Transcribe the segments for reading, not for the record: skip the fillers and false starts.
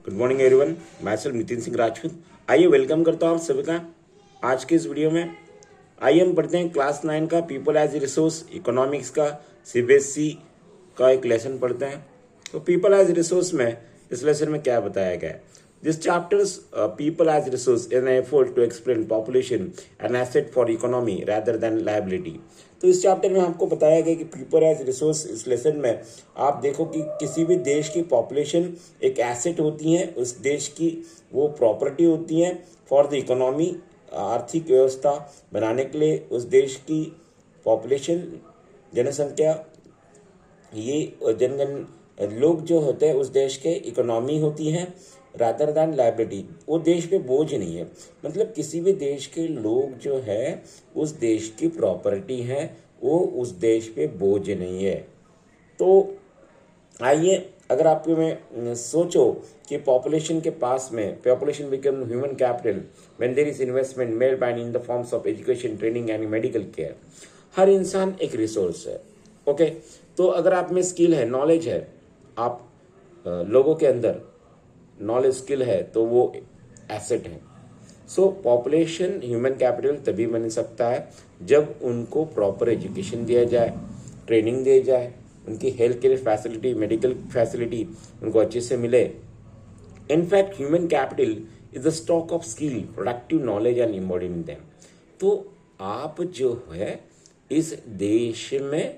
Good morning everyone, मैं self Nitin Singh Rajput. आइए welcome करता हूँ आप सभी का आज के इस वीडियो में। आइए हम पढ़ते हैं क्लास 9 का people as a resource economics का सीबीएसई का एक लेसन पढ़ते हैं। तो पीपल एज रिसोर्स में इस लेसन में क्या बताया गया है। This chapters people as resource in an effort to explain population and asset for economy rather than liability. तो इस चैप्टर में आपको बताया गया कि पीपल एज रिसोर्स इस लेसन में आप देखो कि किसी भी देश की पॉपुलेशन एक एसेट होती है, उस देश की वो प्रॉपर्टी होती है फॉर द इकोनॉमी, आर्थिक व्यवस्था बनाने के लिए उस देश की पॉपुलेशन जनसंख्या, ये जनगण लोग जो होते हैं उस देश के इकोनॉमी होती है रादर दैन लायबिलिटी। वो देश पे बोझ नहीं है, मतलब किसी भी देश के लोग जो है उस देश की प्रॉपर्टी है, वो उस देश पे बोझ नहीं है। तो आइए अगर आपके में सोचो कि पॉपुलेशन के पास में population become human capital when there is investment made by in the forms of education, training and medical care. हर इंसान एक रिसोर्स है। ओके, तो अगर आप में स्किल है, नॉलेज है, आप लोगों के अंदर नॉलेज स्किल है तो वो एसेट है। सो पॉपुलेशन ह्यूमन कैपिटल तभी बन सकता है जब उनको प्रॉपर एजुकेशन दिया जाए, ट्रेनिंग दी जाए, उनकी health care facility, medical facility उनको अच्छे से मिले। In fact human capital is the stock of skill, productive knowledge and embodying them. तो आप जो है इस देश में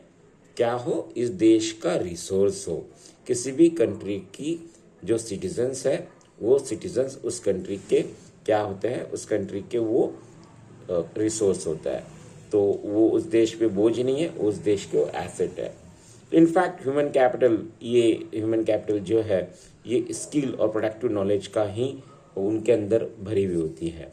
क्या हो, इस देश का रिसोर्स हो। किसी भी कंट्री की जो सिटीजन्स है वो सिटीजन्स उस कंट्री के क्या होते हैं, उस कंट्री के वो रिसोर्स होता है। तो वो उस देश पे बोझ नहीं है, उस देश के वो एसेट है। इनफैक्ट ह्यूमन कैपिटल, ये ह्यूमन कैपिटल जो है ये स्किल और प्रोडक्टिव नॉलेज का ही उनके अंदर भरी हुई होती है।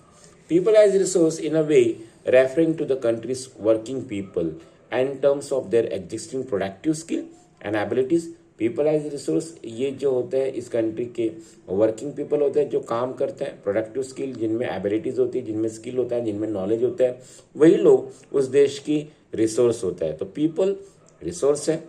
People as resource in a way referring to the countries working people and terms of their existing productive skill and abilities. People as resource ये जो होते हैं इस कंट्री के वर्किंग पीपल होते हैं जो काम करते हैं, प्रोडक्टिव स्किल जिनमें एबिलिटीज होती है, जिनमें स्किल होता है, जिनमें नॉलेज होता है, वही लोग उस देश की रिसोर्स होता है। तो पीपल रिसोर्स है।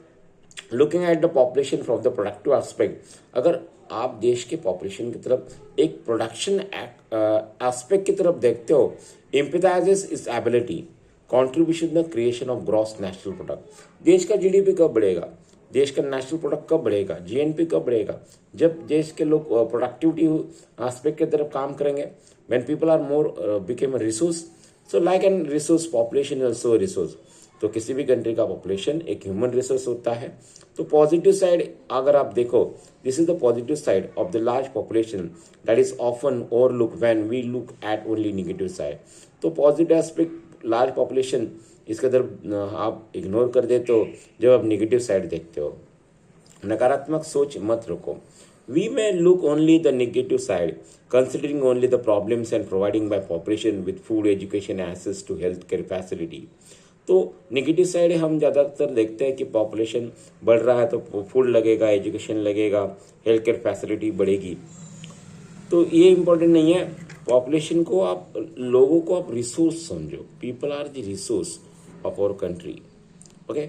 Looking at the population from the productive aspect, अगर आप देश के पॉपुलेशन की तरफ एक प्रोडक्शन एस्पेक्ट की तरफ देखते हो, एम्पैथाइजेस इस ability contribution the creation of gross national product. देश का जीडीपी कब बढ़ेगा, देश का नेशनल प्रोडक्ट कब बढ़ेगा, जीएनपी कब बढ़ेगा, जब देश के लोग प्रोडक्टिविटी एस्पेक्ट की तरफ काम करेंगे। When people are more became a resource, so like an resource population is also resource. तो किसी भी कंट्री का पॉपुलेशन एक ह्यूमन रिसोर्स होता है। तो पॉजिटिव साइड अगर आप देखो, this is the positive side of the large population that is often overlook when we look at only negative side. तो पॉजिटिव एस्पेक्ट लार्ज पॉपुलेशन इसके अंदर आप इग्नोर कर देते हो जब आप नेगेटिव साइड देखते हो। नकारात्मक सोच मत रखो। We may look only the negative side, considering only the problems and providing by population with food, education, access to healthcare facility. तो नेगेटिव साइड हम ज़्यादातर देखते हैं कि पॉपुलेशन बढ़ रहा है तो फूड लगेगा, एजुकेशन लगेगा, हेल्थ केयर फैसिलिटी बढ़ेगी। तो ये इम्पोर्टेंट नहीं है। पॉपुलेशन को आप, लोगों को आप रिसोर्स समझो। People are the resource of our country. Okay,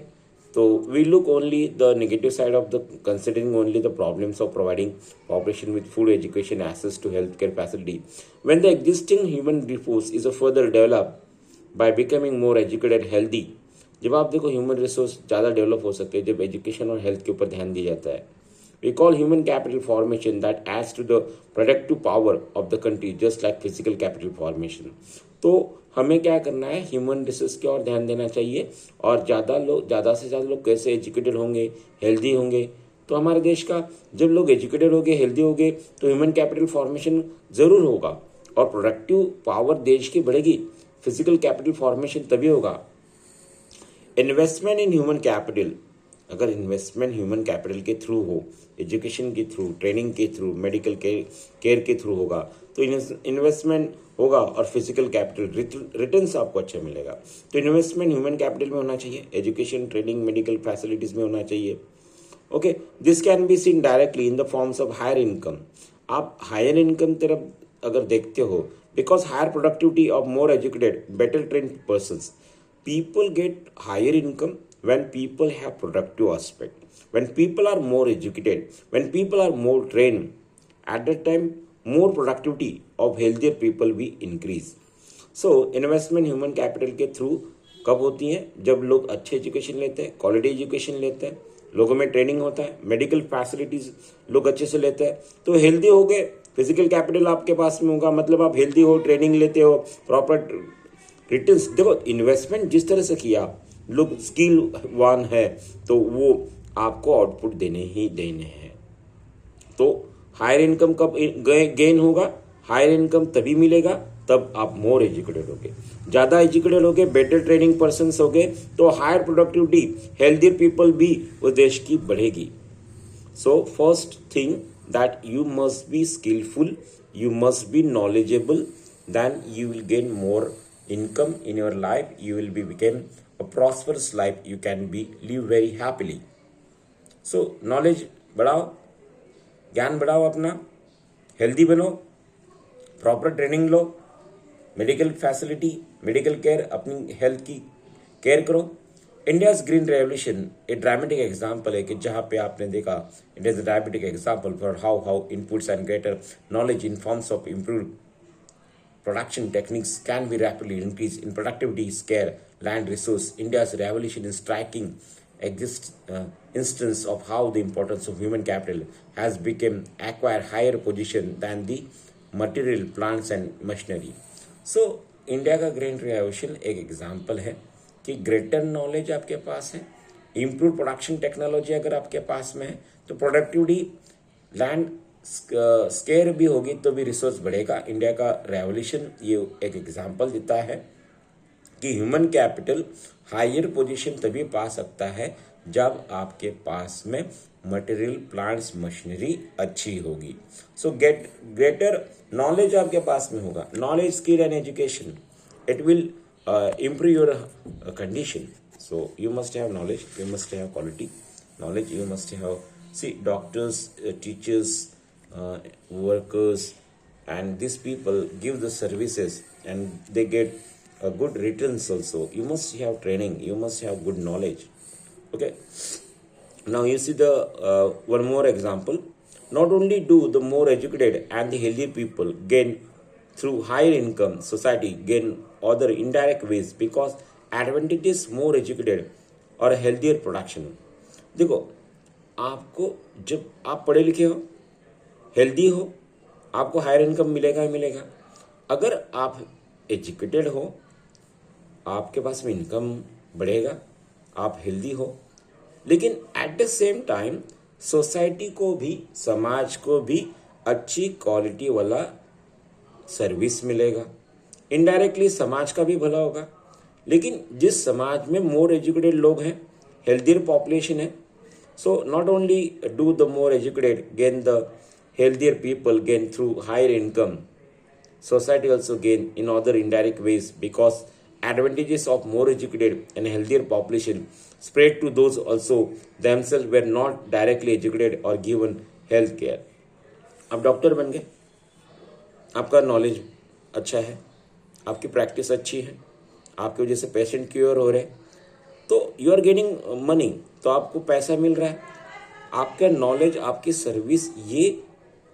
so we look only the negative side of the considering only the problems of providing population with food, education, access to healthcare facility. When the existing human resource is a further developed by becoming more educated, healthy. जब आप देखो human resource ज़्यादा develop हो सके जब education और health के ऊपर ध्यान दिया जाता है। We call human capital formation that adds to the productive power of the country just like physical capital formation. तो हमें क्या करना है, ह्यूमन रिसोर्स की ओर ध्यान देना चाहिए और ज़्यादा से ज़्यादा लोग कैसे एजुकेटेड होंगे, हेल्दी होंगे। तो हमारे देश का जब लोग एजुकेटेड होंगे, हेल्दी होंगे तो ह्यूमन कैपिटल फॉर्मेशन ज़रूर होगा और प्रोडक्टिव पावर देश की बढ़ेगी। फिजिकल कैपिटल फॉर्मेशन तभी होगा। इन्वेस्टमेंट इन ह्यूमन कैपिटल, अगर इन्वेस्टमेंट ह्यूमन कैपिटल के थ्रू हो, एजुकेशन के थ्रू, ट्रेनिंग के थ्रू, मेडिकल केयर के थ्रू होगा तो इन्वेस्टमेंट होगा और फिजिकल कैपिटल रिटर्न्स आपको अच्छा मिलेगा। तो इन्वेस्टमेंट ह्यूमन कैपिटल में होना चाहिए, एजुकेशन, ट्रेनिंग, मेडिकल फैसिलिटीज में होना चाहिए। Okay, this can be seen directly in the forms of higher income. आप हायर इनकम तरफ अगर देखते हो, because higher productivity of more educated, better trained persons, people get higher income when people have productive aspect, when people are more educated, when people are more trained, At that time, more productivity of healthier people will increase. So investment human capital के through कब होती है? जब लोग अच्छे education लेते हैं, quality education लेते हैं, लोगों में ट्रेनिंग होता है, मेडिकल फैसिलिटीज लोग अच्छे से लेते हैं, तो हेल्दी हो गए, फिजिकल कैपिटल आपके पास में होगा, मतलब आप हेल्दी हो, ट्रेनिंग लेते हो, प्रॉपर रिटर्न्स। देखो इन्वेस्टमेंट जिस तरह से किया, लोग स्किल वान है तो वो आपको आउटपुट देने ही देने हैं। तो हायर इनकम कब गेन होगा? हायर इनकम तभी मिलेगा तब आप मोर एजुकेटेड होगे, ज्यादा एजुकेटेड होगे, बेटर ट्रेनिंग पर्सन होगे, तो हायर प्रोडक्टिविटी, हेल्दियर पीपल भी उस देश की बढ़ेगी। So first thing that you must be skilful, you must be knowledgeable, then you will gain more income in your life, you will be become a prosperous life, you can be live very happily. So knowledge बढ़ाओ, ज्ञान बढ़ाओ, अपना healthy बनो, proper training लो, medical facility, medical care, अपनी health की care करो। India's green revolution एक dramatic example है कि जहाँ पे आपने देखा, it is a dramatic example for how inputs and greater knowledge in forms of improve production techniques can be rapidly increased in productivity, scare, land resource. India's revolution is striking instance of how the importance of human capital has become acquire higher position than the material plants and machinery. So India का green revolution एक example है कि greater knowledge आपके पास है, improve production technology अगर आपके पास में है, तो प्रोडक्टिविटी, लैंड स्केयर भी होगी तो भी रिसोर्स बढ़ेगा। इंडिया का रेवोल्यूशन ये एक एग्जांपल देता है कि ह्यूमन कैपिटल हायर पोजीशन तभी पा सकता है जब आपके पास में मटेरियल, प्लांट्स, मशीनरी अच्छी होगी। सो गेट ग्रेटर नॉलेज आपके पास में होगा, knowledge, skill and education, it will improve your condition. So you must have knowledge, you must have quality knowledge, you must have, see, doctors, teachers, workers, and these people give the services and they get good returns also. You must have training, you must have good knowledge. Okay, now you see the one more example. Not only do the more educated and the healthier people gain through higher income, society gain other indirect ways because advantages more educated और healthier production. देखो, आपको जब आप पढ़े लिखे हो, healthy हो, आपको हायर इनकम मिलेगा ही मिलेगा। अगर आप एजुकेटेड हो, आपके पास में इनकम बढ़ेगा, आप हेल्दी हो, लेकिन at the same time society को भी, समाज को भी अच्छी क्वालिटी वाला सर्विस मिलेगा। इनडायरेक्टली समाज का भी भला होगा। लेकिन जिस समाज में मोर एजुकेटेड लोग हैं, हेल्दियर पॉपुलेशन है, so not only do the more educated gain the healthier people gain through higher income, society also gain in other indirect ways because advantages of more educated and healthier population spread to those also themselves were not directly educated or given health care. आप doctor बन गए, आपका knowledge अच्छा है, आपकी practice अच्छी है, आपकी वजह से पेशेंट क्योर हो रहे, तो यू आर गेनिंग मनी, तो आपको पैसा मिल रहा है। आपका नॉलेज, आपकी सर्विस, ये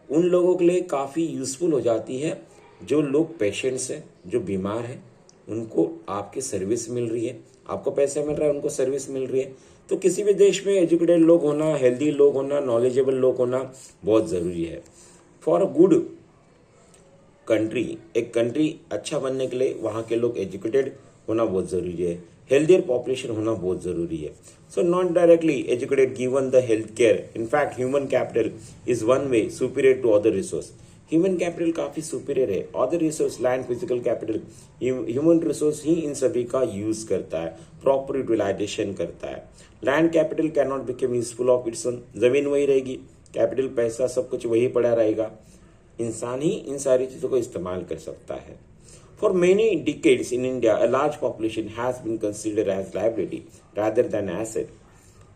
उन लोगों के लिए काफ़ी यूज़फुल हो जाती है जो लोग पेशेंट्स हैं, जो बीमार हैं, उनको आपकी सर्विस मिल रही है, आपको पैसा मिल रहा है, उनको सर्विस मिल रही है। तो किसी भी देश में एजुकेटेड लोग होना, हेल्दी लोग होना, नॉलेजेबल लोग होना बहुत ज़रूरी है फॉर अ गुड कंट्री। एक कंट्री अच्छा बनने के लिए वहाँ के लोग एजुकेटेड होना बहुत ज़रूरी है, हेल्दियर पॉपुलेशन होना बहुत ज़रूरी है। So not directly educated given the health care. In fact, human capital is one way superior to other resource. Human capital काफ़ी superior है, other resource, land, physical capital, human resource ही इन सभी का use करता है, proper utilization करता है। Land capital cannot become useful of its own. ज़मीन वही रहेगी, capital, पैसा, सब कुछ वही पड़ा रहेगा, इंसान ही इन सारी चीज़ों को इस्तेमाल कर सकता है। For many decades in India, a large population has been considered as liability rather than asset.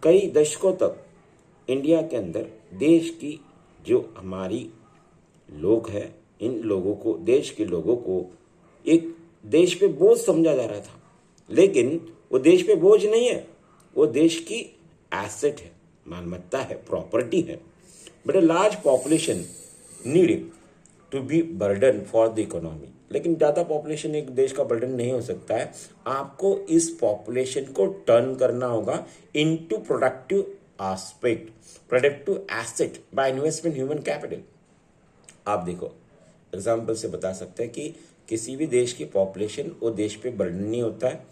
कई दशकों तक इंडिया के अंदर देश की जो हमारी लोग हैं, इन लोगों को, देश के लोगों को एक देश पे बोझ समझा जा रहा था, लेकिन वो देश पे बोझ नहीं है, वो देश की एसेट है, मालमत्ता है, प्रॉपर्टी है। But a large population need to be burden for the economy. लेकिन ज़्यादा पॉपुलेशन एक देश का बर्डन नहीं हो सकता है। आपको इस पॉपुलेशन को टर्न करना होगा into productive aspect, productive asset by investment human capital. आप देखो एग्जाम्पल से बता सकते हैं कि किसी भी देश की पॉपुलेशन वो देश पे बर्डन नहीं होता है,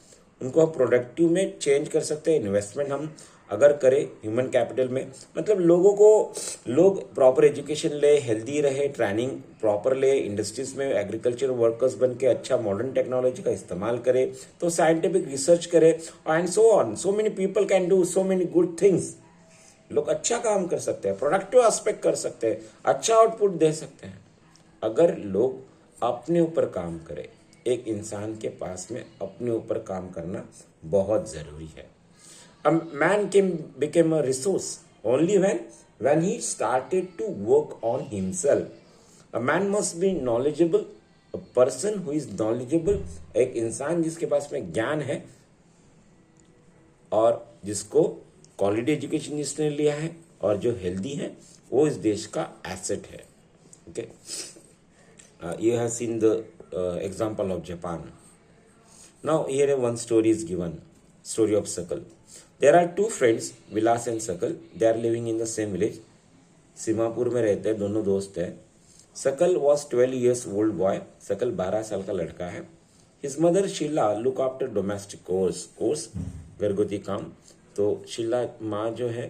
उनको हम प्रोडक्टिव में चेंज कर सकते हैं। इन्वेस्टमेंट हम अगर करें ह्यूमन कैपिटल में, मतलब लोग प्रॉपर एजुकेशन ले, हेल्दी रहे, ट्रेनिंग प्रॉपर ले, इंडस्ट्रीज में एग्रीकल्चर वर्कर्स बन के अच्छा मॉडर्न टेक्नोलॉजी का इस्तेमाल करे, तो साइंटिफिक रिसर्च करे and so on. So many people can do so many good things. लोग अच्छा काम कर सकते हैं, प्रोडक्टिव एस्पेक्ट कर सकते हैं, अच्छा आउटपुट दे सकते हैं अगर लोग अपने ऊपर काम करें। एक इंसान के पास में अपने ऊपर काम करना बहुत जरूरी है। A man became a resource only when he started to work on himself. A man must be knowledgeable. A person who is knowledgeable, एक इंसान जिसके पास में ज्ञान है और जिसको क्वालिटी एजुकेशन जिसने लिया है और जो हेल्दी है, वो इस देश का एसेट है। Okay, you have seen the example of Japan. Now here one story is given, story of Sakal. There are two friends, Vilas and Sakal. They are living in the same village. सीमापुर में रहते हैं, दोनों दोस्त हैं। सकल was 12 years old boy. सकल 12 साल का लड़का है। His mother Sheila look after domestic course घरगुती काम। तो शीला माँ जो है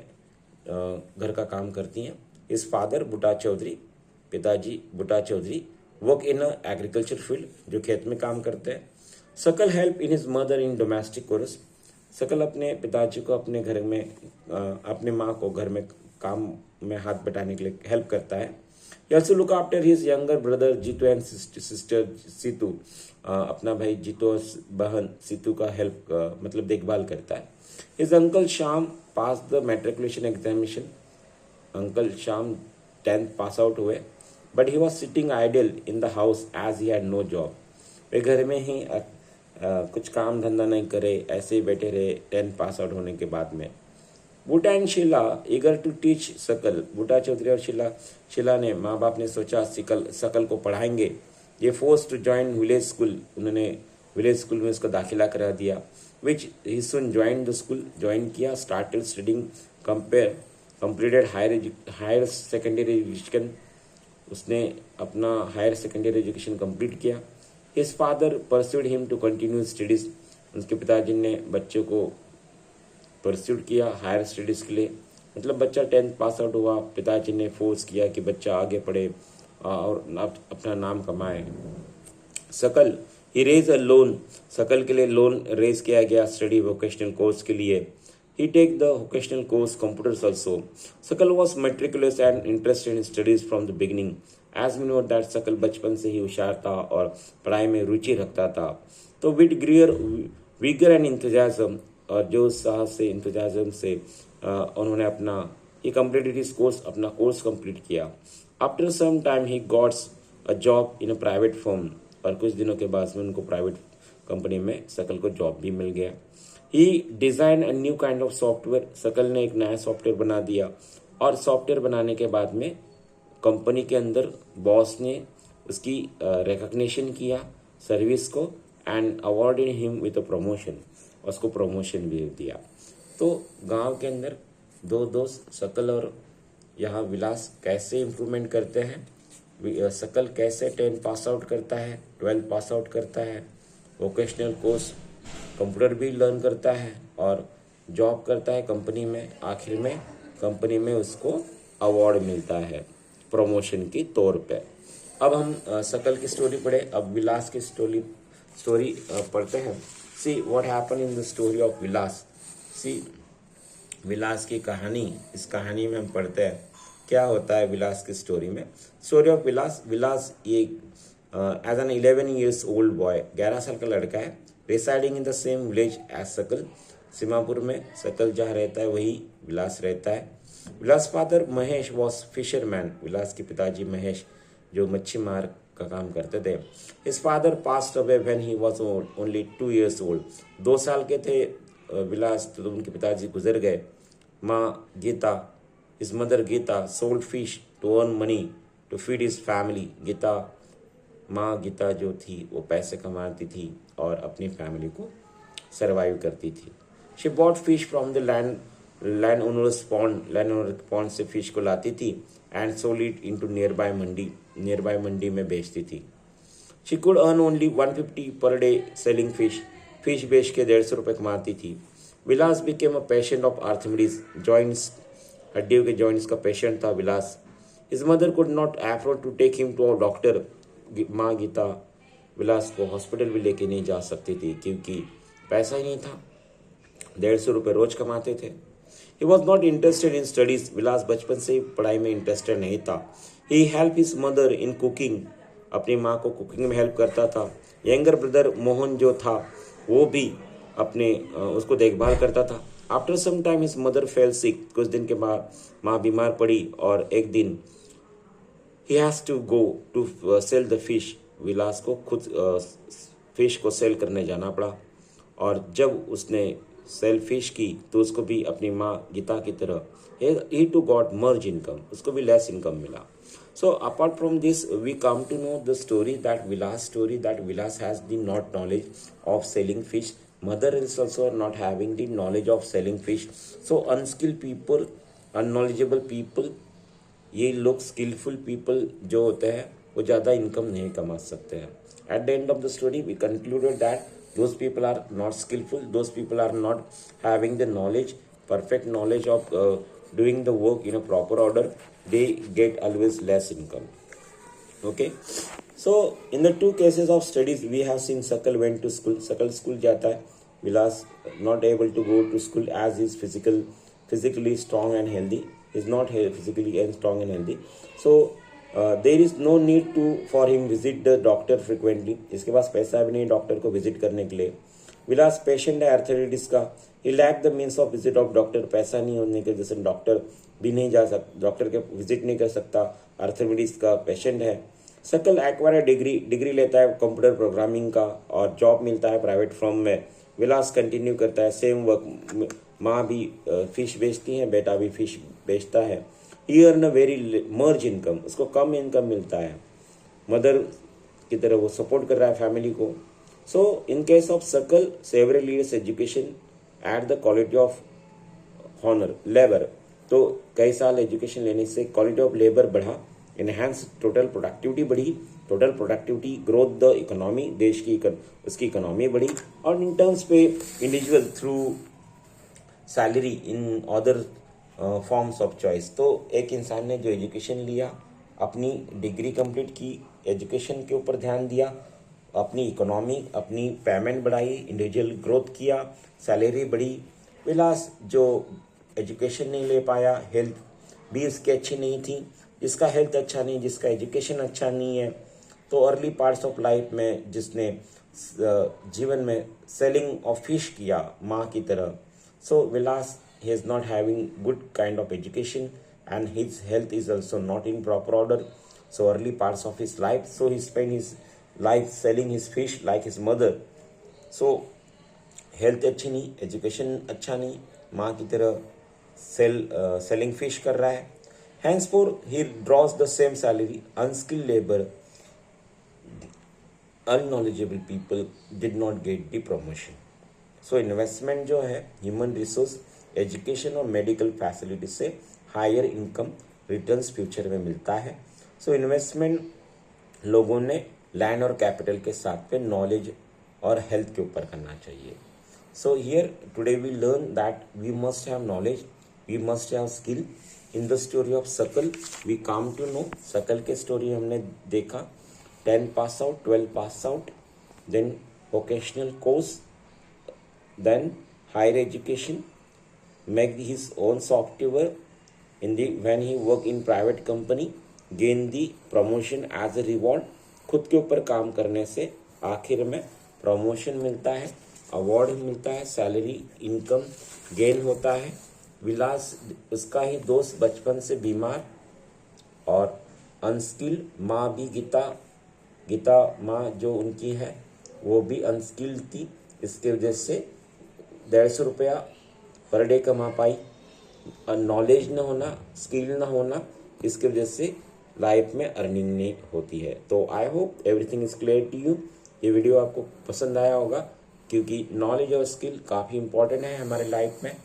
घर का काम करती हैं। His father बुटा चौधरी, पिताजी Buta Chaudhary work in agriculture field, जो खेत में काम करते हैं। Sakal help in his mother in domestic chores. Sakal अपने पिताजी को अपने घर में अपने माँ को घर में काम में हाथ बटाने के लिए हेल्प करता है। He also look after his younger brother Jeetu and sister Situ. अपना भाई जीतू और बहन सीतू का हेल्प मतलब देखभाल करता है। His uncle Shyam pass the matriculation examination. Uncle Shyam 10th pass out हुए, but he was sitting idle in the house as he had no job. वे घर में ही कुछ काम धंधा नहीं करे, ऐसे ही बैठे रहे 10th पास आउट होने के बाद में। Boota and Sheela eager to teach Sakal. Boota Chaudhary और शीला ने माँ बाप ने सोचा सकल को पढ़ाएंगे। ये force to join village school, उन्होंने विलेज स्कूल में उसका दाखिला करा दिया। Which he soon join the school, join किया, started studying, completed higher secondary education, उसने अपना हायर सेकेंडरी एजुकेशन कंप्लीट किया। His father pursued him to continue studies, उनके पिताजी ने बच्चों को परस्यूड किया हायर स्टडीज के लिए। मतलब बच्चा 10th पास आउट हुआ, पिताजी ने फोर्स किया कि बच्चा आगे पढ़े और अपना नाम कमाए। सकल ही रेज अ लोन, सकल के लिए लोन रेज किया गया स्टडी वोकेशनल कोर्स के लिए। He take the vocational course computers also. Sakal was meticulous and interested in studies from the beginning. As we know that Sakal बचपन से ही होशियार था और पढ़ाई में रुचि रखता था। तो with greater vigor and enthusiasm, और जो उत्साह से enthusiasm से उन्होंने अपना he completed his course, अपना कोर्स कंप्लीट किया। After some time he got a job in a private firm, और कुछ दिनों के बाद में उनको प्राइवेट कंपनी में सकल को जॉब भी मिल गया। He design a new kind of software, Sakal ने एक नया सॉफ्टवेयर बना दिया और सॉफ्टवेयर बनाने के बाद में कंपनी के अंदर बॉस ने उसकी रिकग्निशन किया सर्विस को and awarded him with a promotion, उसको प्रमोशन भी दिया। तो गांव के अंदर दो दोस्त सकल और यहाँ विलास कैसे इम्प्रूवमेंट करते हैं। सकल कैसे 10 पास आउट करता है, 12 पास आउट करता है, वोकेशनल कोर्स कंप्यूटर भी लर्न करता है और जॉब करता है कंपनी में। आखिर में कंपनी में उसको अवार्ड मिलता है प्रमोशन की तौर पे। अब हम सकल की स्टोरी पढ़े, अब विलास की स्टोरी पढ़ते हैं। See what happen in the story of Vilas. See Vilas की कहानी, इस कहानी में हम पढ़ते हैं क्या होता है विलास की स्टोरी में। स्टोरी ऑफ विलास ये as an 11 years old boy, 11 साल का लड़का है, residing in the same village as सकल। सीमापुर में सकल जहाँ रहता है वही विलास रहता है। विलास फादर महेश वॉज फिशरमैन, विलास के पिताजी महेश जो मच्छी मार का काम करते थे। His father passed away when he was only 2 years old, 2 साल के थे विलास तो उनके पिताजी गुजर गए। माँ Gita, his mother Gita sold fish to earn money, to feed his family. Gita, माँ गीता जो थी वो पैसे कमाती थी और अपनी फैमिली को सरवाइव करती थी। She bought fish from the land owners pond से फिश को लाती थी and sold it into nearby mandi में बेचती थी। She could earn only 150 per day selling fish बेच के 150 रुपये कमाती थी। Vilas became a patient of आर्थमिडीज जॉइंट्स, हड्डियों के जॉइंट्स का पेशेंट था Vilas. His mother could not afford to take him to a doctor. माँ गीता विलास को हॉस्पिटल भी लेके नहीं जा सकती थी क्योंकि पैसा ही नहीं था। 150 रुपये रोज कमाते थे। He was not interested in studies. Vilas बचपन से ही पढ़ाई में इंटरेस्टेड नहीं था। He help his mother in cooking, अपनी माँ को कुकिंग में हेल्प करता था। यंगर ब्रदर मोहन जो था वो भी अपने उसको देखभाल करता था। After some time his mother fell sick, कुछ दिन के बाद माँ बीमार पड़ी और एक दिन he has to go to sell the fish. Vilas को खुद फिश को सेल करने जाना पड़ा और जब उसने सेल फिश की तो उसको भी अपनी माँ गीता की तरह he too got merge income, उसको भी लेस इनकम मिला। So apart from this, we come to know the story that Vilas has the not knowledge of selling fish. Mother is also not having the knowledge of selling fish. So unskilled people, unknowledgeable people, ये लोग skillful people जो होते हैं वो ज़्यादा income नहीं कमा सकते हैं। At the end of the story, we concluded that those people are not skillful, those people are not having the knowledge, perfect knowledge of doing the work in a proper order. They get always less income. Okay, so in the two cases of studies we have seen Sakal went to school. Sakal school जाता है, Vilas not able to go to school as he is physically strong and healthy. He is not physically and strong and healthy. So there is no need to for him visit the doctor frequently. इसके पास पैसा भी नहीं doctor को visit करने के लिए। विलास patient है arthritis का। He lack the means of visit of doctor, पैसा नहीं होने की वजह से डॉक्टर भी नहीं जा सकता, डॉक्टर के विजिट नहीं कर सकता, आर्थराइटिस का पेशेंट है। सकल एक्वायर डिग्री लेता है कंप्यूटर प्रोग्रामिंग का और जॉब मिलता है प्राइवेट फर्म में। विलास कंटिन्यू करता है सेम वर्क। माँ भी फिश बेचती है, बेटा भी फिश बेचता है। ही अर्न अ वेरी मर्ज इनकम, उसको कम इनकम मिलता है। मदर की तरह वो सपोर्ट कर रहा है फैमिली को। So in case of Sakal, several years education at the quality of honour labour, तो कई साल एजुकेशन लेने से क्वालिटी ऑफ लेबर बढ़ा, इनहेंस टोटल प्रोडक्टिविटी बढ़ी, total productivity growth the economy, देश की उसकी इकोनॉमी बढ़ी। और इन टर्म्स पे individual through salary in other forms of choice. तो एक इंसान ने जो एजुकेशन लिया, अपनी डिग्री कंप्लीट की, एजुकेशन के ऊपर ध्यान दिया, अपनी इकोनॉमी, अपनी पेमेंट बढ़ाई, इंडिविजुअल ग्रोथ किया, सैलरी बढ़ी। विलास जो एजुकेशन नहीं ले पाया, हेल्थ भी उसकी अच्छी नहीं थी, जिसका हेल्थ अच्छा नहीं, जिसका एजुकेशन अच्छा नहीं है, तो अर्ली पार्ट्स ऑफ लाइफ में जिसने जीवन में सेलिंग ऑफ फिश किया माँ की तरह, सो विलास he is not having good kind of education and his health is also not in proper order. So early parts of his life, so he spent his life selling his fish like his mother. So health अच्छी नहीं, education अच्छा नहीं, माँ की तरह selling fish कर रहा है। Henceforth he draws the same salary. Unskilled labor, unknowledgeable people did not get the promotion. So investment जो है human resource, एजुकेशन और मेडिकल फैसिलिटी से हायर इनकम रिटर्न्स फ्यूचर में मिलता है। सो इन्वेस्टमेंट लोगों ने लैंड और कैपिटल के साथ में नॉलेज और हेल्थ के ऊपर करना चाहिए। So here today we learn that we must have knowledge, we must have skill. In the story of Sakal we come to know, Sakal के स्टोरी हमने देखा 10 pass out, 12 pass out, then vocational course, then higher education, make his own software when he work in private company, gain the promotion as a reward। खुद के ऊपर काम करने से आखिर में प्रमोशन मिलता है, अवार्ड मिलता है, सैलरी इनकम गेन होता है। विलास उसका ही दोस्त बचपन से बीमार और अनस्किल्ड, माँ भी गीता माँ जो उनकी है वो भी अनस्किल्ड थी, इसके वजह से 150 रुपया पर डे कमा पाई। नॉलेज न होना, स्किल न होना, इसकी वजह से लाइफ में अर्निंग नहीं होती है। तो I hope everything is clear to you. ये वीडियो आपको पसंद आया होगा क्योंकि नॉलेज और स्किल काफ़ी इंपॉर्टेंट है हमारे लाइफ में।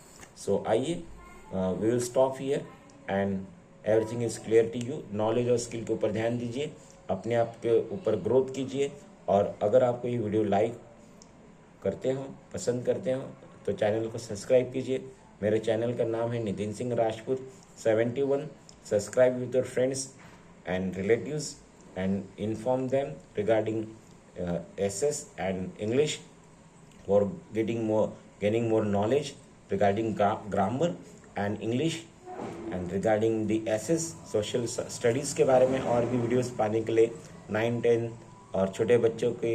सो आइए we will stop here and everything is clear to you. Knowledge और स्किल के ऊपर ध्यान दीजिए, अपने आप के ऊपर ग्रोथ कीजिए। और अगर आपको ये वीडियो लाइक करते हो, पसंद करते हो, तो चैनल को सब्सक्राइब कीजिए। मेरे चैनल का नाम है Nitin Singh Rajput 71। Subscribe with your friends and relatives and inform them regarding SS and English for gaining more knowledge regarding grammar and English and regarding the SS social studies के बारे में और भी वीडियोस पाने के लिए 9, 10 और छोटे बच्चों के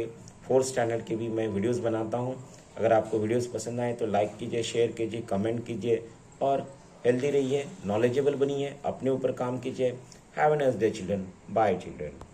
4th स्टैंडर्ड के भी मैं वीडियोस बनाता हूँ। अगर आपको वीडियोस पसंद आए तो लाइक कीजिए, शेयर कीजिए, कमेंट कीजिए और हेल्दी रहिए, नॉलेजेबल बनिए, अपने ऊपर काम कीजिए। Have a nice day, children. Bye, children.